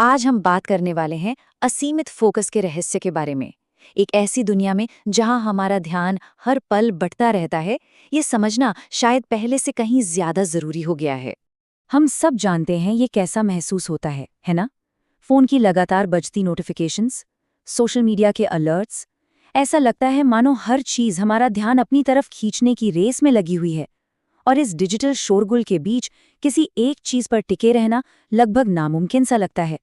आज हम बात करने वाले हैं असीमित फोकस के रहस्य के बारे में। एक ऐसी दुनिया में जहां हमारा ध्यान हर पल बढ़ता रहता है, ये समझना शायद पहले से कहीं ज्यादा जरूरी हो गया है। हम सब जानते हैं ये कैसा महसूस होता है ना? फोन की लगातार बजती नोटिफिकेशंस, सोशल मीडिया के अलर्ट्स, ऐसा लगता है मानो हर चीज हमारा ध्यान अपनी तरफ खींचने की रेस में लगी हुई है। और इस डिजिटल शोरगुल के बीच किसी एक चीज पर टिके रहना लगभग नामुमकिन सा लगता है।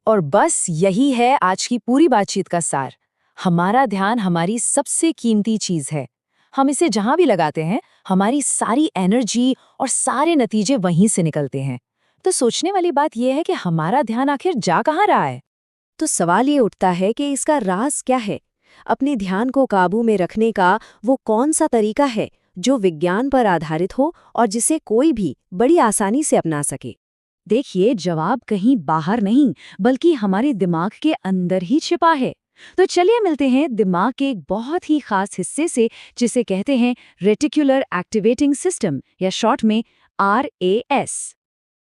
और बस यही है आज की पूरी बातचीत का सार। हमारा ध्यान हमारी सबसे कीमती चीज है। हम इसे जहां भी लगाते हैं, हमारी सारी एनर्जी और सारे नतीजे वहीं से निकलते हैं। तो सोचने वाली बात यह है कि हमारा ध्यान आखिर जा कहाँ रहा है। तो सवाल ये उठता है कि इसका राज क्या है? अपने ध्यान को काबू में रखने का वो कौन सा तरीका है जो विज्ञान पर आधारित हो और जिसे कोई भी बड़ी आसानी से अपना सके? देखिए, जवाब कहीं बाहर नहीं बल्कि हमारे दिमाग के अंदर ही छिपा है। तो चलिए मिलते हैं दिमाग के एक बहुत ही खास हिस्से से, जिसे कहते हैं रेटिकुलर एक्टिवेटिंग सिस्टम या शॉर्ट में RAS।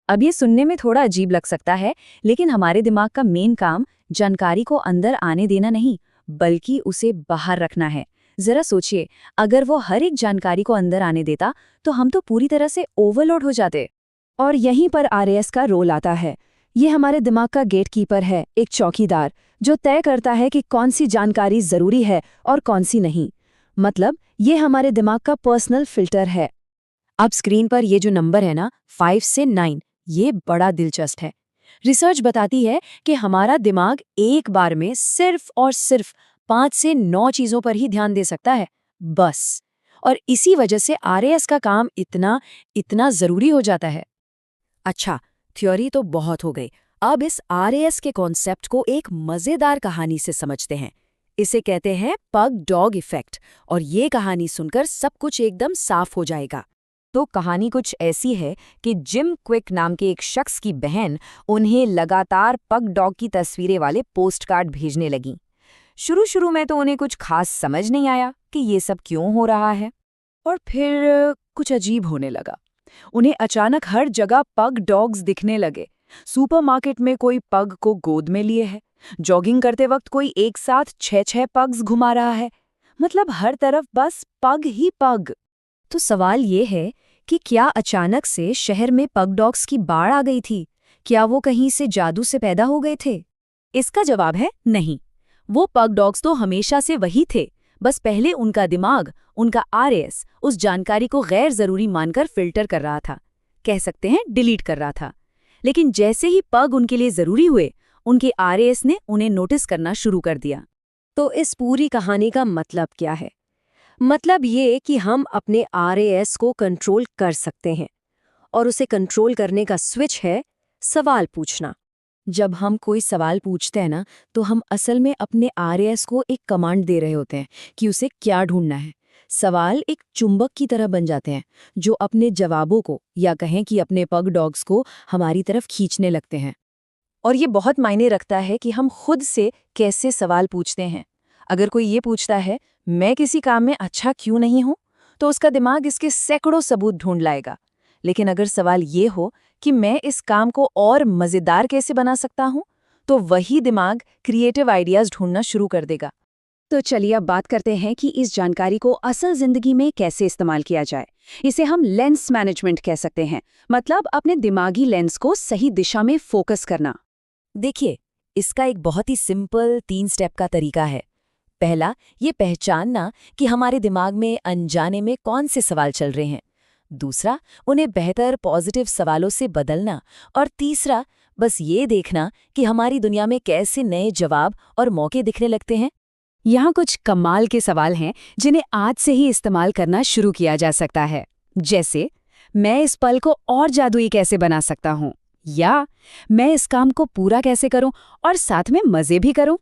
अब ये सुनने में थोड़ा अजीब लग सकता है, लेकिन हमारे दिमाग का मेन काम जानकारी को अंदर आने देना नहीं बल्कि उसे बाहर रखना है। जरा सोचिए, अगर वो हर एक जानकारी को अंदर आने देता तो हम तो पूरी तरह से ओवरलोड हो जाते। और यहीं पर RAS का रोल आता है। ये हमारे दिमाग का गेटकीपर है, एक चौकीदार जो तय करता है कि कौन सी जानकारी जरूरी है और कौन सी नहीं। मतलब ये हमारे दिमाग का पर्सनल फिल्टर है। अब स्क्रीन पर ये जो नंबर है ना, 5 से 9, ये बड़ा दिलचस्प है। रिसर्च बताती है कि हमारा दिमाग एक बार में सिर्फ और सिर्फ 5 से 9 चीजों पर ही ध्यान दे सकता है, बस। और इसी वजह से RAS का काम इतना इतना जरूरी हो जाता है। अच्छा, थ्योरी तो बहुत हो गई। अब इस RAS के कॉन्सेप्ट को एक मजेदार कहानी से समझते हैं। इसे कहते हैं पग डॉग इफेक्ट, और ये कहानी सुनकर सब कुछ एकदम साफ हो जाएगा। तो कहानी कुछ ऐसी है कि जिम क्विक नाम के एक शख्स की बहन उन्हें लगातार पग डॉग की तस्वीरें वाले पोस्ट कार्ड भेजने लगीं। शुरू शुरू में तो उन्हें कुछ खास समझ नहीं आया कि ये सब क्यों हो रहा है, और फिर कुछ अजीब होने लगा। उन्हें अचानक हर जगह पग डॉग्स दिखने लगे। सुपरमार्केट में कोई पग को गोद में लिए है, जॉगिंग करते वक्त कोई एक साथ 6-6 पग्स घुमा रहा है। मतलब हर तरफ बस पग ही पग। तो सवाल ये है कि क्या अचानक से शहर में पग डॉग्स की बाढ़ आ गई थी? क्या वो कहीं से जादू से पैदा हो गए थे? इसका जवाब है नहीं। वो पग डॉग्स तो हमेशा से वही थे, बस पहले उनका दिमाग, उनका RAS उस जानकारी को गैर जरूरी मानकर फिल्टर कर रहा था, कह सकते हैं डिलीट कर रहा था। लेकिन जैसे ही पग उनके लिए जरूरी हुए, उनके RAS ने उन्हें नोटिस करना शुरू कर दिया। तो इस पूरी कहानी का मतलब क्या है? मतलब ये कि हम अपने RAS को कंट्रोल कर सकते हैं, और उसे कंट्रोल करने का स्विच है सवाल पूछना। जब हम कोई सवाल पूछते हैं ना, तो हम असल में अपने RAS को एक कमांड दे रहे होते हैं कि उसे क्या ढूंढना है। सवाल एक चुंबक की तरह बन जाते हैं जो अपने जवाबों को, या कहें कि अपने पग डॉग्स को, हमारी तरफ खींचने लगते हैं। और ये बहुत मायने रखता है कि हम खुद से कैसे सवाल पूछते हैं। अगर कोई ये पूछता है, मैं किसी काम में अच्छा क्यों नहीं हूं, तो उसका दिमाग इसके सैकड़ों सबूत ढूंढ लाएगा। लेकिन अगर सवाल ये हो कि मैं इस काम को और मजेदार कैसे बना सकता हूं, तो वही दिमाग क्रिएटिव आइडियाज ढूंढना शुरू कर देगा। तो चलिए अब बात करते हैं कि इस जानकारी को असल जिंदगी में कैसे इस्तेमाल किया जाए। इसे हम लेंस मैनेजमेंट कह सकते हैं, मतलब अपने दिमागी लेंस को सही दिशा में फोकस करना। देखिए, इसका एक बहुत ही सिंपल 3 स्टेप का तरीका है। पहला, ये पहचानना कि हमारे दिमाग में अनजाने में कौन से सवाल चल रहे हैं। दूसरा, उन्हें बेहतर पॉजिटिव सवालों से बदलना। और तीसरा, बस ये देखना कि हमारी दुनिया में कैसे नए जवाब और मौके दिखने लगते हैं। यहाँ कुछ कमाल के सवाल हैं जिन्हें आज से ही इस्तेमाल करना शुरू किया जा सकता है। जैसे, मैं इस पल को और जादुई कैसे बना सकता हूँ, या मैं इस काम को पूरा कैसे करूँ और साथ में मजे भी करूँ।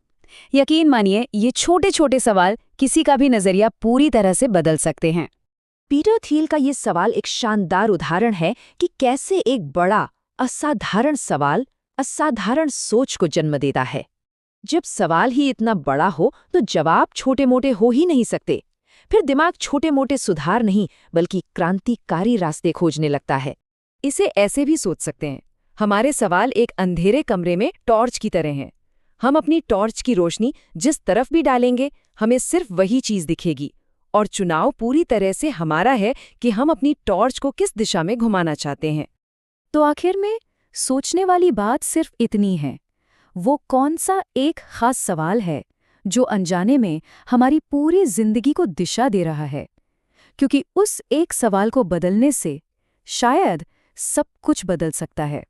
यकीन मानिए, ये छोटे छोटे सवाल किसी का भी नजरिया पूरी तरह से बदल सकते हैं। पीटर थियल का ये सवाल एक शानदार उदाहरण है कि कैसे एक बड़ा असाधारण सवाल असाधारण सोच को जन्म देता है। जब सवाल ही इतना बड़ा हो तो जवाब छोटे मोटे हो ही नहीं सकते। फिर दिमाग छोटे मोटे सुधार नहीं बल्कि क्रांतिकारी रास्ते खोजने लगता है। इसे ऐसे भी सोच सकते हैं, हमारे सवाल एक अंधेरे कमरे में टॉर्च की तरह हैं। हम अपनी टॉर्च की रोशनी जिस तरफ भी डालेंगे, हमें सिर्फ वही चीज दिखेगी। और चुनाव पूरी तरह से हमारा है कि हम अपनी टॉर्च को किस दिशा में घुमाना चाहते हैं। तो आखिर में सोचने वाली बात सिर्फ इतनी है, वो कौन सा एक खास सवाल है जो अनजाने में हमारी पूरी जिंदगी को दिशा दे रहा है? क्योंकि उस एक सवाल को बदलने से शायद सब कुछ बदल सकता है।